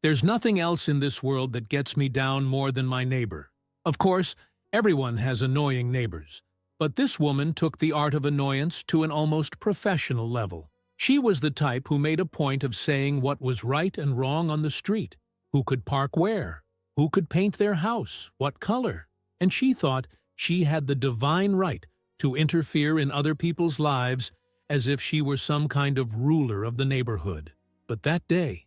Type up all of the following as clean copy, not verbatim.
There's nothing else in this world that gets me down more than my neighbor. Of course, everyone has annoying neighbors, but this woman took the art of annoyance to an almost professional level. She was the type who made a point of saying what was right and wrong on the street, who could park where, who could paint their house, what color, and she thought she had the divine right to interfere in other people's lives as if she were some kind of ruler of the neighborhood. But that day,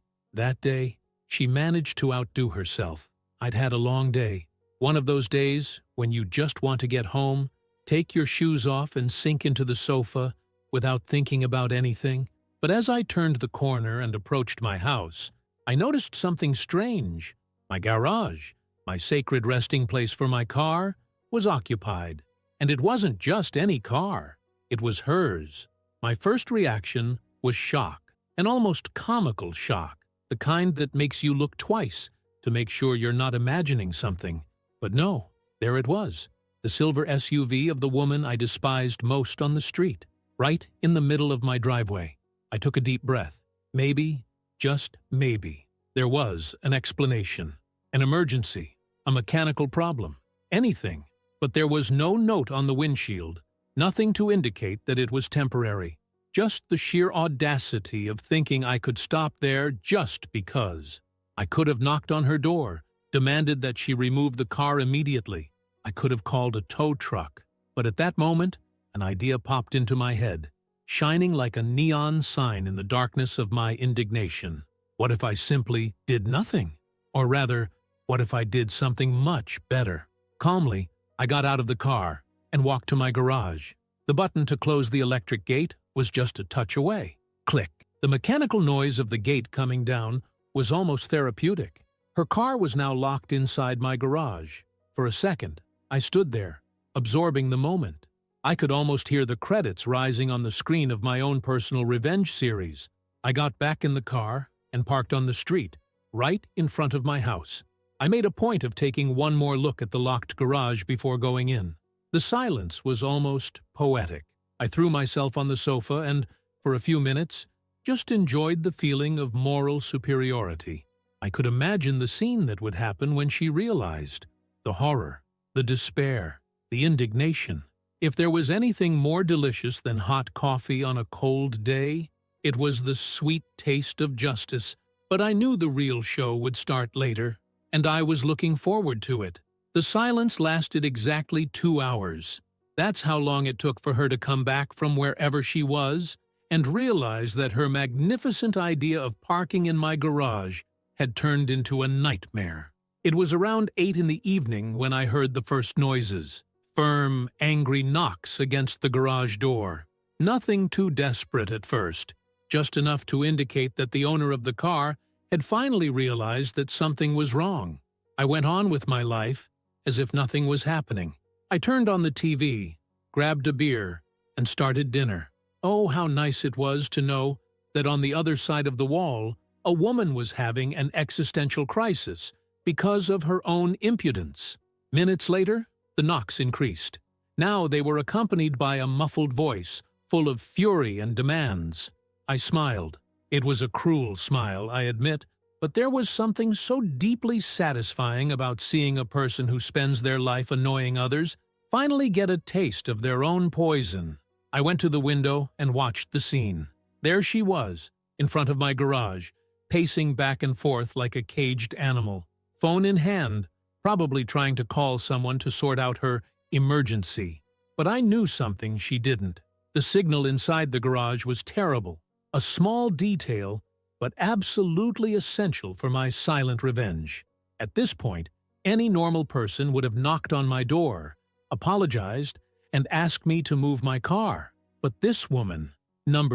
she managed to outdo herself. I'd had a long day. One of those days when you just want to get home, take your shoes off and sink into the sofa without thinking about anything. But as I turned the corner and approached my house, I noticed something strange. My garage, my sacred resting place for my car, was occupied. And it wasn't just any car. It was hers. My first reaction was shock, an almost comical shock, the kind that makes you look twice to make sure you're not imagining something. But no, there it was, the silver SUV of the woman I despised most on the street, right in the middle of my driveway. I took a deep breath. Maybe, just maybe, there was an explanation, an emergency, a mechanical problem, anything. But there was no note on the windshield, nothing to indicate that it was temporary. Just the sheer audacity of thinking I could stop there just because. I could have knocked on her door, demanded that she remove the car immediately. I could have called a tow truck. But at that moment, an idea popped into my head, shining like a neon sign in the darkness of my indignation. What if I simply did nothing? Or rather, what if I did something much better? Calmly, I got out of the car and walked to my garage. The button to close the electric gate was just a touch away. Click. The mechanical noise of the gate coming down was almost therapeutic. Her car was now locked inside my garage. For a second, I stood there, absorbing the moment. I could almost hear the credits rising on the screen of my own personal revenge series. I got back in the car and parked on the street, right in front of my house. I made a point of taking one more look at the locked garage before going in. The silence was almost poetic. I threw myself on the sofa and, for a few minutes, just enjoyed the feeling of moral superiority. I could imagine the scene that would happen when she realized. The horror, the despair, the indignation. If there was anything more delicious than hot coffee on a cold day, it was the sweet taste of justice. But I knew the real show would start later, and I was looking forward to it. The silence lasted exactly 2 hours. That's how long it took for her to come back from wherever she was and realize that her magnificent idea of parking in my garage had turned into a nightmare. It was around 8 in the evening when I heard the first noises. Firm, angry knocks against the garage door. Nothing too desperate at first, just enough to indicate that the owner of the car had finally realized that something was wrong. I went on with my life as if nothing was happening. I turned on the TV, grabbed a beer, and started dinner. Oh, how nice it was to know that on the other side of the wall, a woman was having an existential crisis because of her own impudence. Minutes later, the knocks increased. Now they were accompanied by a muffled voice, full of fury and demands. I smiled. It was a cruel smile, I admit, but there was something so deeply satisfying about seeing a person who spends their life annoying others finally get a taste of their own poison. I went to the window and watched the scene. There she was, in front of my garage, pacing back and forth like a caged animal, phone in hand, probably trying to call someone to sort out her emergency. But I knew something she didn't. The signal inside the garage was terrible, a small detail, but absolutely essential for my silent revenge. At this point, any normal person would have knocked on my door, apologized, and asked me to move my car. But this woman,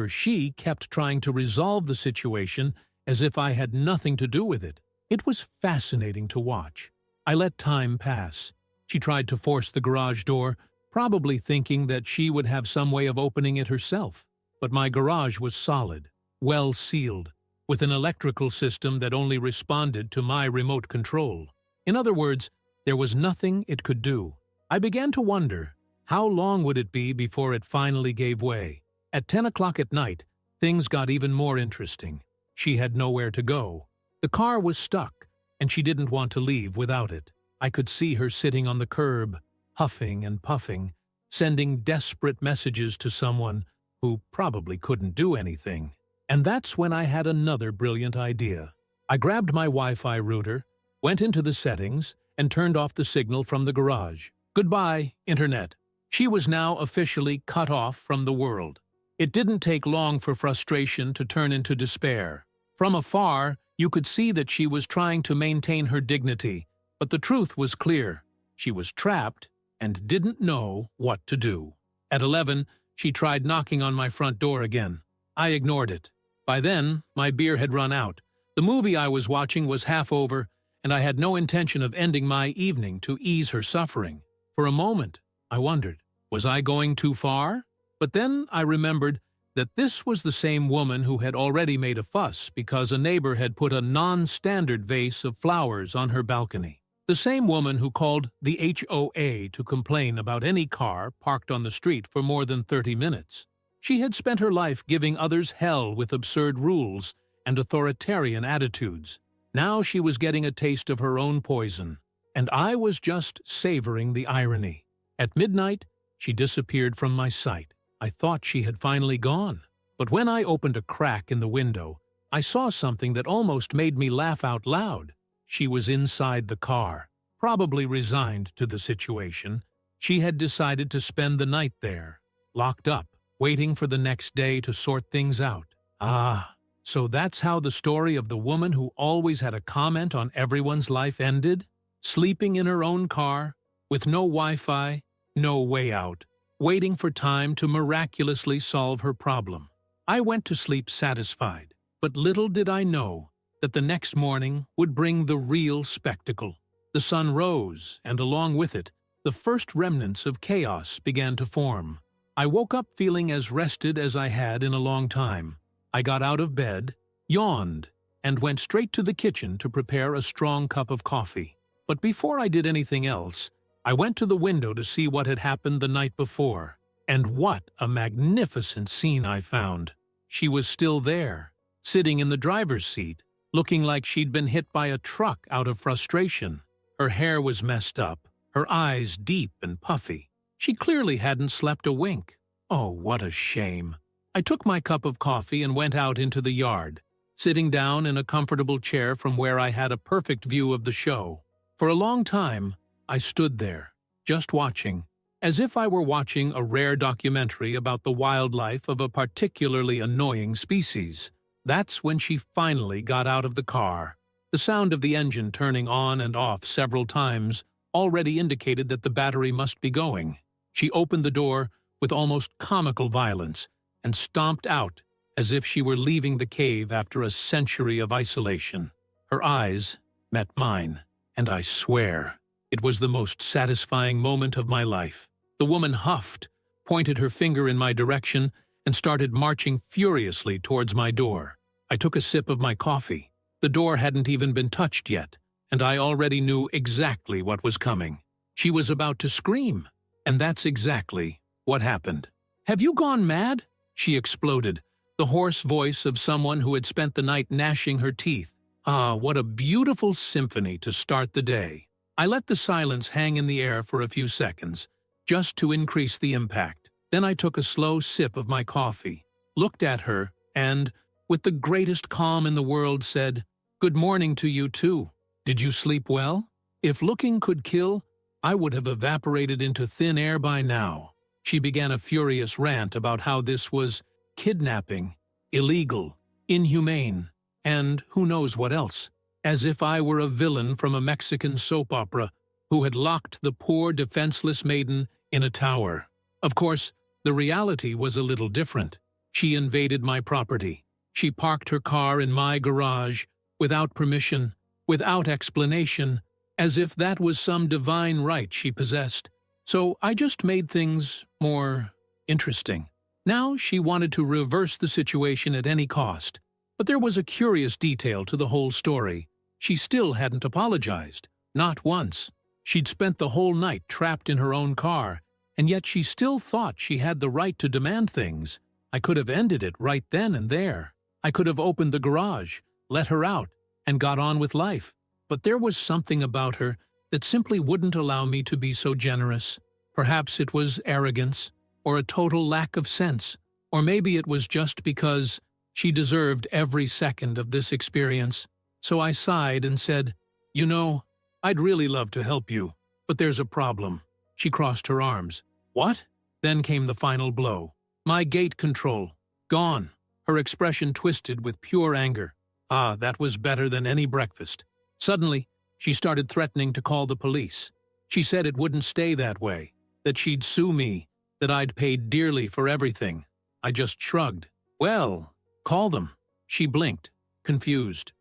she kept trying to resolve the situation as if I had nothing to do with it. It was fascinating to watch. I let time pass. She tried to force the garage door, probably thinking that she would have some way of opening it herself. But my garage was solid, well sealed, with an electrical system that only responded to my remote control. In other words, there was nothing it could do. I began to wonder, how long would it be before it finally gave way? At 10 o'clock at night, things got even more interesting. She had nowhere to go. The car was stuck, and she didn't want to leave without it. I could see her sitting on the curb, huffing and puffing, sending desperate messages to someone who probably couldn't do anything. And that's when I had another brilliant idea. I grabbed my Wi-Fi router, went into the settings, and turned off the signal from the garage. Goodbye, Internet. She was now officially cut off from the world. It didn't take long for frustration to turn into despair. From afar, you could see that she was trying to maintain her dignity, but the truth was clear. She was trapped and didn't know what to do. At 11, she tried knocking on my front door again. I ignored it. By then, my beer had run out. The movie I was watching was half over, and I had no intention of ending my evening to ease her suffering. For a moment, I wondered, was I going too far? But then I remembered that this was the same woman who had already made a fuss because a neighbor had put a non-standard vase of flowers on her balcony. The same woman who called the HOA to complain about any car parked on the street for more than 30 minutes. She had spent her life giving others hell with absurd rules and authoritarian attitudes. Now she was getting a taste of her own poison, and I was just savoring the irony. At midnight, she disappeared from my sight. I thought she had finally gone. But when I opened a crack in the window, I saw something that almost made me laugh out loud. She was inside the car, probably resigned to the situation. She had decided to spend the night there, locked up, waiting for the next day to sort things out. Ah, so that's how the story of the woman who always had a comment on everyone's life ended? Sleeping in her own car, with no Wi-Fi, no way out, waiting for time to miraculously solve her problem. I went to sleep satisfied, but little did I know that the next morning would bring the real spectacle. The sun rose, and along with it, the first remnants of chaos began to form. I woke up feeling as rested as I had in a long time. I got out of bed, yawned, and went straight to the kitchen to prepare a strong cup of coffee. But before I did anything else, I went to the window to see what had happened the night before. And what a magnificent scene I found. She was still there, sitting in the driver's seat, looking like she'd been hit by a truck out of frustration. Her hair was messed up, her eyes deep and puffy. She clearly hadn't slept a wink. Oh, what a shame. I took my cup of coffee and went out into the yard, sitting down in a comfortable chair from where I had a perfect view of the show. For a long time, I stood there, just watching, as if I were watching a rare documentary about the wildlife of a particularly annoying species. That's when she finally got out of the car. The sound of the engine turning on and off several times already indicated that the battery must be going. She opened the door with almost comical violence and stomped out as if she were leaving the cave after a century of isolation. Her eyes met mine, and I swear it was the most satisfying moment of my life. The woman huffed, pointed her finger in my direction, and started marching furiously towards my door. I took a sip of my coffee. The door hadn't even been touched yet, and I already knew exactly what was coming. She was about to scream, and that's exactly what happened. "Have you gone mad?" she exploded, the hoarse voice of someone who had spent the night gnashing her teeth. Ah, what a beautiful symphony to start the day. I let the silence hang in the air for a few seconds, just to increase the impact. Then I took a slow sip of my coffee, looked at her, and, with the greatest calm in the world, said, "Good morning to you too. Did you sleep well? If looking could kill, I would have evaporated into thin air by now." She began a furious rant about how this was kidnapping, illegal, inhumane, and who knows what else, as if I were a villain from a Mexican soap opera who had locked the poor defenseless maiden in a tower. Of course, the reality was a little different. She invaded my property. She parked her car in my garage, without permission, without explanation, as if that was some divine right she possessed. So I just made things more interesting. Now she wanted to reverse the situation at any cost. But there was a curious detail to the whole story. She still hadn't apologized. Not once. She'd spent the whole night trapped in her own car, and yet she still thought she had the right to demand things. I could have ended it right then and there. I could have opened the garage, let her out, and got on with life. But there was something about her that simply wouldn't allow me to be so generous. Perhaps it was arrogance, or a total lack of sense, or maybe it was just because she deserved every second of this experience. So I sighed and said, "You know, I'd really love to help you, but there's a problem." She crossed her arms. "What?" Then came the final blow. My gate control. Gone. Her expression twisted with pure anger. Ah, that was better than any breakfast. Suddenly, she started threatening to call the police. She said it wouldn't stay that way, that she'd sue me, that I'd paid dearly for everything. I just shrugged. "Well, call them." She blinked, confused.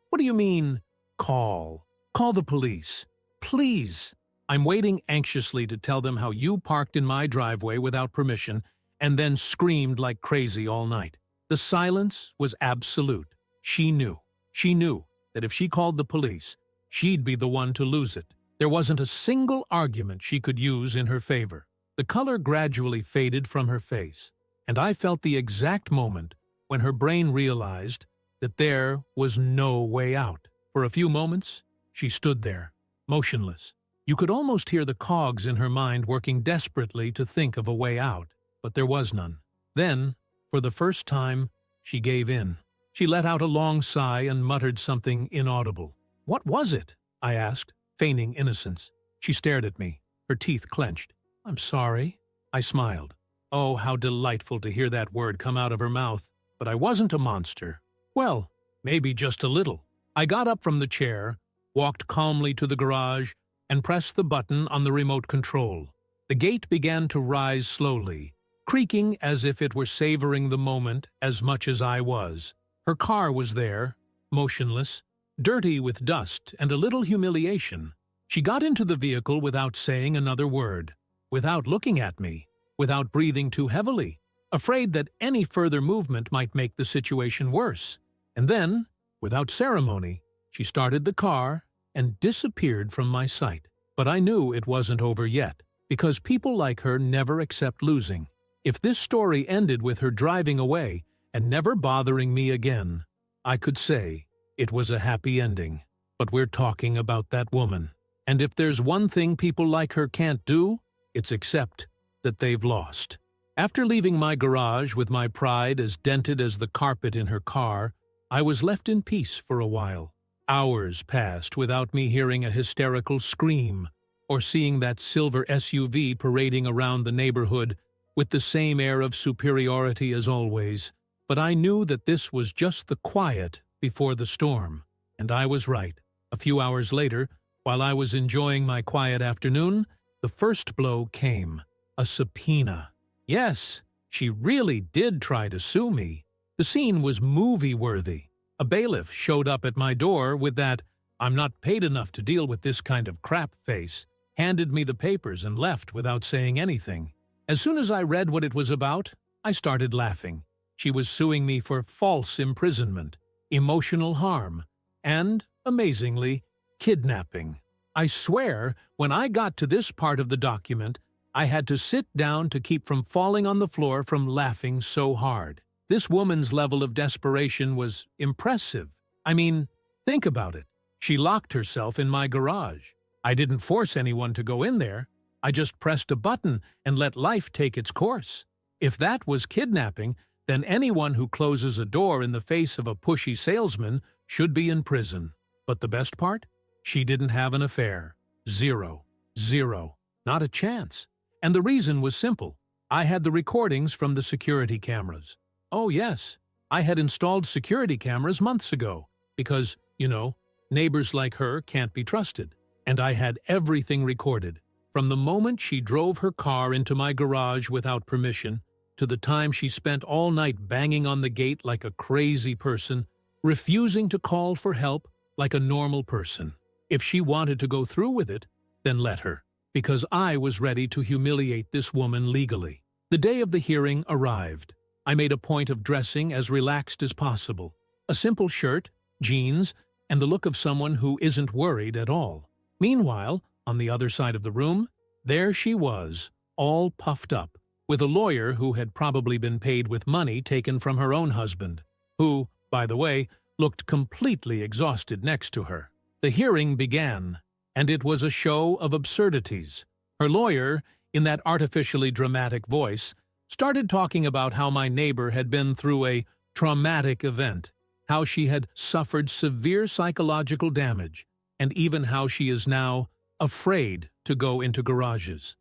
"What do you mean, call? Call the police. Please." I'm waiting anxiously to tell them how you parked in my driveway without permission and then screamed like crazy all night. The silence was absolute. She knew that if she called the police, she'd be the one to lose it. There wasn't a single argument she could use in her favor. The color gradually faded from her face, and I felt the exact moment when her brain realized that there was no way out. For a few moments, she stood there, motionless. You could almost hear the cogs in her mind working desperately to think of a way out, but there was none. Then, for the first time, she gave in. She let out a long sigh and muttered something inaudible. "What was it?" I asked, feigning innocence. She stared at me, her teeth clenched. "I'm sorry." I smiled. Oh, how delightful to hear that word come out of her mouth. But I wasn't a monster. Well, maybe just a little. I got up from the chair, walked calmly to the garage, and pressed the button on the remote control. The gate began to rise slowly, creaking as if it were savoring the moment as much as I was. Her car was there, motionless, dirty with dust and a little humiliation. She got into the vehicle without saying another word, without looking at me, without breathing too heavily, afraid that any further movement might make the situation worse. And then, without ceremony, she started the car and disappeared from my sight. But I knew it wasn't over yet, because people like her never accept losing. If this story ended with her driving away and never bothering me again, I could say it was a happy ending. But we're talking about that woman. And if there's one thing people like her can't do, it's accept that they've lost. After leaving my garage with my pride as dented as the carpet in her car, I was left in peace for a while. Hours passed without me hearing a hysterical scream or seeing that silver SUV parading around the neighborhood with the same air of superiority as always. But I knew that this was just the quiet before the storm, and I was right. A few hours later, while I was enjoying my quiet afternoon, the first blow came. A subpoena. Yes, she really did try to sue me. The scene was movie-worthy. A bailiff showed up at my door with that "I'm not paid enough to deal with this kind of crap" face, handed me the papers and left without saying anything. As soon as I read what it was about, I started laughing. She was suing me for false imprisonment, emotional harm, and, amazingly, kidnapping. I swear, when I got to this part of the document, I had to sit down to keep from falling on the floor from laughing so hard. This woman's level of desperation was impressive. I mean, think about it. She locked herself in my garage. I didn't force anyone to go in there. I just pressed a button and let life take its course. If that was kidnapping, then anyone who closes a door in the face of a pushy salesman should be in prison. But the best part? She didn't have an affair. Zero. Not a chance. And the reason was simple. I had the recordings from the security cameras. Oh yes, I had installed security cameras months ago because, neighbors like her can't be trusted. And I had everything recorded, from the moment she drove her car into my garage without permission to the time she spent all night banging on the gate like a crazy person, refusing to call for help like a normal person. If she wanted to go through with it, then let her, because I was ready to humiliate this woman legally. The day of the hearing arrived. I made a point of dressing as relaxed as possible. A simple shirt, jeans, and the look of someone who isn't worried at all. Meanwhile, on the other side of the room, there she was, all puffed up, with a lawyer who had probably been paid with money taken from her own husband, who, by the way, looked completely exhausted next to her. The hearing began, and it was a show of absurdities. Her lawyer, in that artificially dramatic voice, started talking about how my neighbor had been through a traumatic event, how she had suffered severe psychological damage, and even how she is now afraid to go into garages.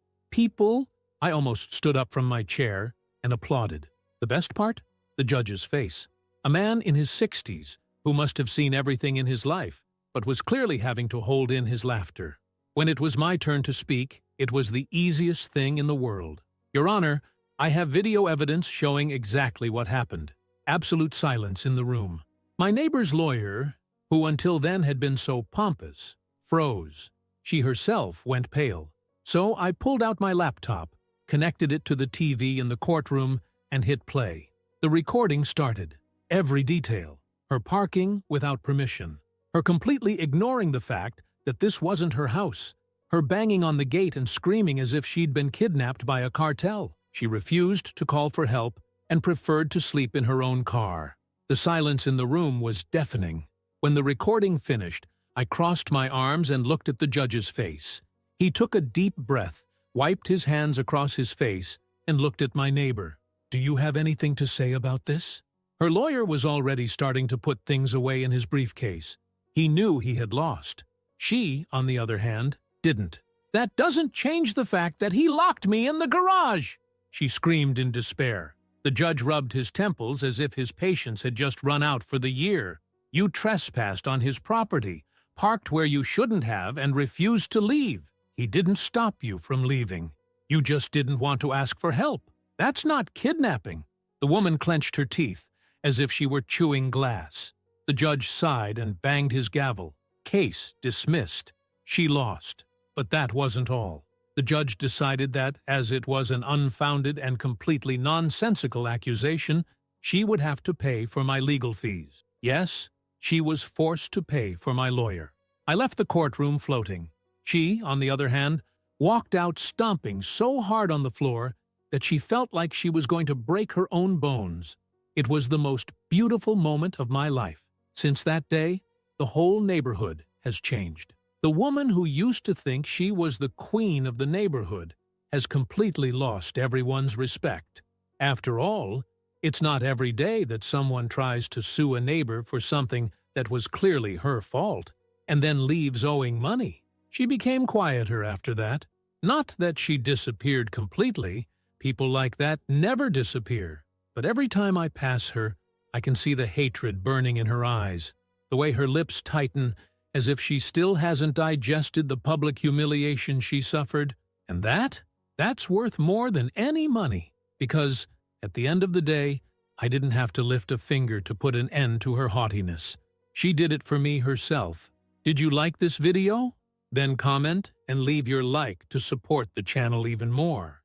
I almost stood up from my chair and applauded. The best part? The judge's face. A man in his 60s who must have seen everything in his life, but was clearly having to hold in his laughter. When it was my turn to speak, it was the easiest thing in the world. Your Honor, I have video evidence showing exactly what happened. Absolute silence in the room. My neighbor's lawyer, who until then had been so pompous, froze. She herself went pale. So I pulled out my laptop, connected it to the TV in the courtroom, and hit play. The recording started. Every detail. Her parking without permission. Her completely ignoring the fact that this wasn't her house. Her banging on the gate and screaming as if she'd been kidnapped by a cartel. She refused to call for help and preferred to sleep in her own car. The silence in the room was deafening. When the recording finished, I crossed my arms and looked at the judge's face. He took a deep breath, wiped his hands across his face, and looked at my neighbor. "Do you have anything to say about this?" Her lawyer was already starting to put things away in his briefcase. He knew he had lost. She, on the other hand, didn't. "That doesn't change the fact that he locked me in the garage!" she screamed in despair. The judge rubbed his temples as if his patience had just run out for the year. "You trespassed on his property, parked where you shouldn't have, and refused to leave. He didn't stop you from leaving. You just didn't want to ask for help. That's not kidnapping." The woman clenched her teeth, as if she were chewing glass. The judge sighed and banged his gavel. Case dismissed. She lost. But that wasn't all. The judge decided that, as it was an unfounded and completely nonsensical accusation, she would have to pay for my legal fees. Yes, she was forced to pay for my lawyer. I left the courtroom floating. She, on the other hand, walked out stomping so hard on the floor that she felt like she was going to break her own bones. It was the most beautiful moment of my life. Since that day, the whole neighborhood has changed. The woman who used to think she was the queen of the neighborhood has completely lost everyone's respect. After all, it's not every day that someone tries to sue a neighbor for something that was clearly her fault and then leaves owing money. She became quieter after that. Not that she disappeared completely. People like that never disappear. But every time I pass her, I can see the hatred burning in her eyes, the way her lips tighten as if she still hasn't digested the public humiliation she suffered. And that's worth more than any money, because at the end of the day, I didn't have to lift a finger to put an end to her haughtiness. She did it for me herself. Did you like this video? Then comment and leave your like to support the channel even more.